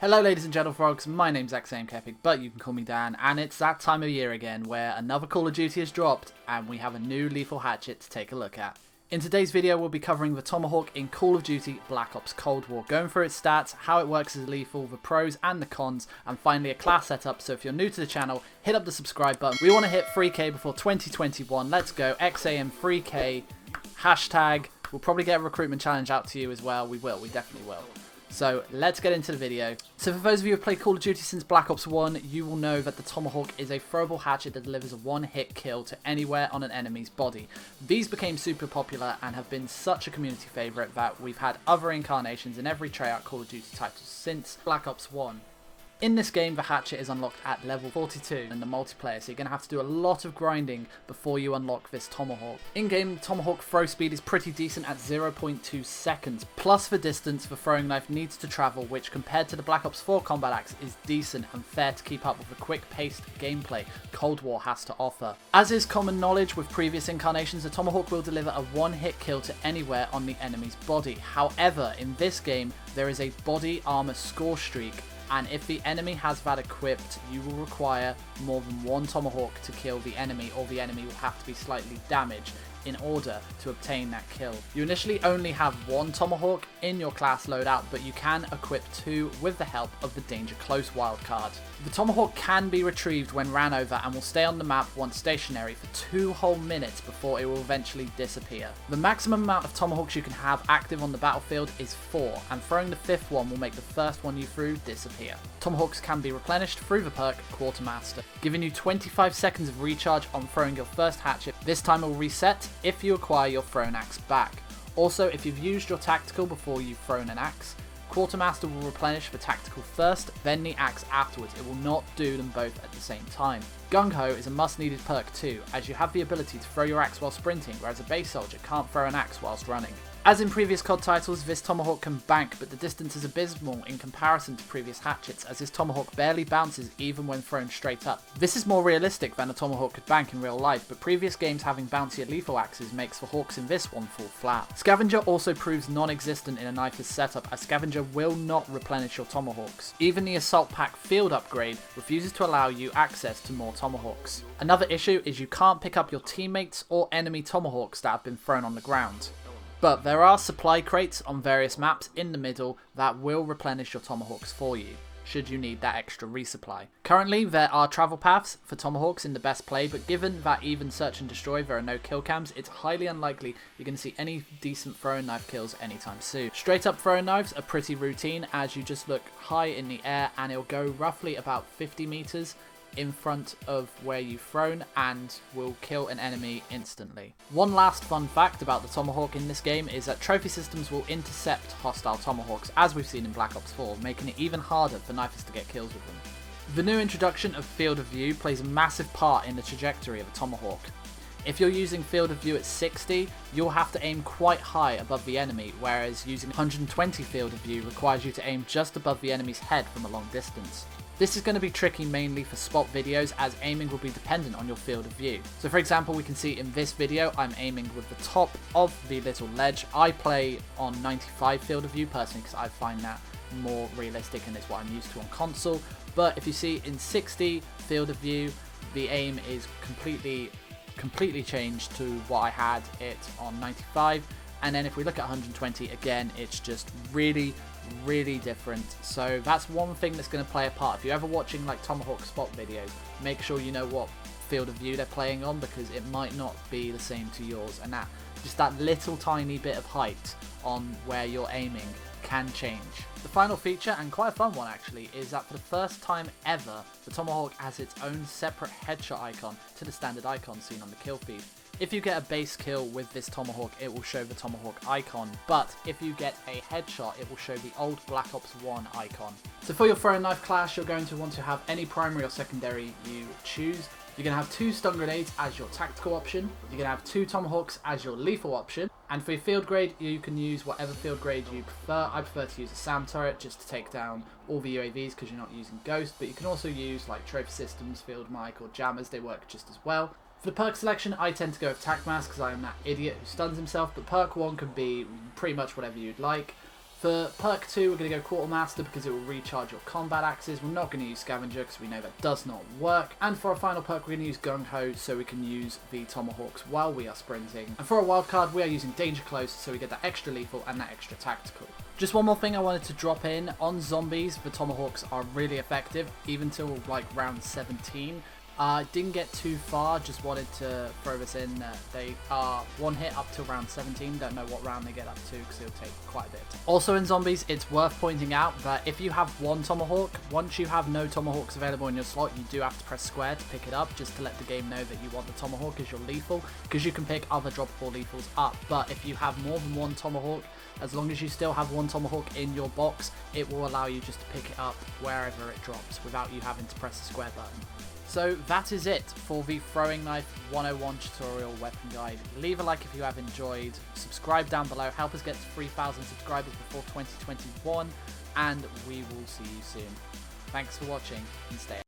Hello ladies and gentlefolks, my name's xAMK, but you can call me Dan, and it's that time of year again where another Call of Duty has dropped and we have a new lethal hatchet to take a look at. In today's video we'll be covering the Tomahawk in Call of Duty Black Ops Cold War, going through its stats, how it works as lethal, the pros and the cons, and finally a class setup. So if you're new to the channel, hit up the subscribe button. We want to hit 3k before 2021, let's go, XAM 3k, hashtag, we'll probably get a recruitment challenge out to you as well, we definitely will. So let's get into the video. So for those of you who have played Call of Duty since Black Ops 1, you will know that the Tomahawk is a throwable hatchet that delivers a one-hit kill to anywhere on an enemy's body. These became super popular and have been such a community favourite that we've had other incarnations in every Treyarch Call of Duty title since Black Ops 1. In this game, the hatchet is unlocked at level 42 in the multiplayer, so you're going to have to do a lot of grinding before you unlock this Tomahawk. In-game, Tomahawk throw speed is pretty decent at 0.2 seconds, plus the distance the throwing knife needs to travel, which compared to the Black Ops 4 combat axe is decent and fair to keep up with the quick-paced gameplay Cold War has to offer. As is common knowledge with previous incarnations, the Tomahawk will deliver a one-hit kill to anywhere on the enemy's body. However, in this game, there is a body armor score streak, and if the enemy has that equipped, you will require more than one Tomahawk to kill the enemy, or the enemy will have to be slightly damaged in order to obtain that kill. You initially only have one Tomahawk in your class loadout, but you can equip two with the help of the Danger Close wildcard. The Tomahawk can be retrieved when ran over and will stay on the map once stationary for 2 whole minutes before it will eventually disappear. The maximum amount of Tomahawks you can have active on the battlefield is 4, and throwing the 5th one will make the first one you threw disappear. Tomahawks can be replenished through the perk Quartermaster, giving you 25 seconds of recharge on throwing your first hatchet. This time will reset if you acquire your thrown axe back. Also, if you've used your tactical before you've thrown an axe, Quartermaster will replenish the tactical first, then the axe afterwards. It will not do them both at the same time. Gung Ho is a must needed perk too, as you have the ability to throw your axe while sprinting, whereas a base soldier can't throw an axe whilst running. As in previous COD titles, this Tomahawk can bank, but the distance is abysmal in comparison to previous hatchets, as this Tomahawk barely bounces even when thrown straight up. This is more realistic than a Tomahawk could bank in real life, but previous games having bouncier lethal axes makes the Hawks in this one fall flat. Scavenger also proves non-existent in a knife's setup, as Scavenger will not replenish your Tomahawks. Even the Assault Pack field upgrade refuses to allow you access to more Tomahawks. Another issue is you can't pick up your teammates or enemy Tomahawks that have been thrown on the ground. But there are supply crates on various maps in the middle that will replenish your Tomahawks for you, should you need that extra resupply. Currently, there are travel paths for Tomahawks in the best play, but given that even search and destroy there are no kill cams, it's highly unlikely you're going to see any decent throwing knife kills anytime soon. Straight up throwing knives are pretty routine, as you just look high in the air and it'll go roughly about 50 meters in front of where you've thrown and will kill an enemy instantly. One last fun fact about the Tomahawk in this game is that trophy systems will intercept hostile Tomahawks, as we've seen in Black Ops 4, making it even harder for knifers to get kills with them. The new introduction of field of view plays a massive part in the trajectory of a Tomahawk. If you're using field of view at 60, you'll have to aim quite high above the enemy, whereas using 120 field of view requires you to aim just above the enemy's head from a long distance. This is going to be tricky mainly for spot videos, as aiming will be dependent on your field of view. So for example, we can see in this video I'm aiming with the top of the little ledge. I play on 95 field of view personally because I find that more realistic and it's what I'm used to on console. But if you see in 60 field of view, the aim is completely changed to what I had it on 95. And then if we look at 120, again, it's just really different. So that's one thing that's going to play a part. If you're ever watching like Tomahawk spot videos, make sure you know what field of view they're playing on, because it might not be the same to yours, and that just that little tiny bit of height on where you're aiming can change. The final feature, and quite a fun one actually, is that for the first time ever, the Tomahawk has its own separate headshot icon to the standard icon seen on the kill feed. If you get a base kill with this Tomahawk, it will show the Tomahawk icon, but if you get a headshot, it will show the old Black Ops 1 icon. So for your throwing knife class, you're going to want to have any primary or secondary you choose. You're going to have 2 stun grenades as your tactical option, you're going to have 2 Tomahawks as your lethal option, and for your field grade, you can use whatever field grade you prefer. I prefer to use a SAM turret just to take down all the UAVs because you're not using Ghost, but you can also use like trophy systems, field mic, or jammers, they work just as well. For the perk selection, I tend to go with Tac Mask because I am that idiot who stuns himself, but perk 1 can be pretty much whatever you'd like. For perk 2, we're going to go Quartermaster because it will recharge your combat axes. We're not going to use Scavenger because we know that does not work. And for our final perk, we're going to use Gung Ho so we can use the Tomahawks while we are sprinting. And for our wildcard, we are using Danger Close so we get that extra lethal and that extra tactical. Just one more thing I wanted to drop in. On zombies, the Tomahawks are really effective, even till like round 17. Didn't get too far, just wanted to throw this in. They are one hit up to round 17, don't know what round they get up to because it'll take quite a bit. Also in zombies, it's worth pointing out that if you have one Tomahawk, once you have no Tomahawks available in your slot, you do have to press square to pick it up, just to let the game know that you want the Tomahawk as your lethal, because you can pick other droppable lethals up. But if you have more than one Tomahawk, as long as you still have one Tomahawk in your box, it will allow you just to pick it up wherever it drops without you having to press the square button. So that is it for the Throwing Knife 101 tutorial weapon guide. Leave a like if you have enjoyed, subscribe down below, help us get to 3,000 subscribers before 2021, and we will see you soon. Thanks for watching and stay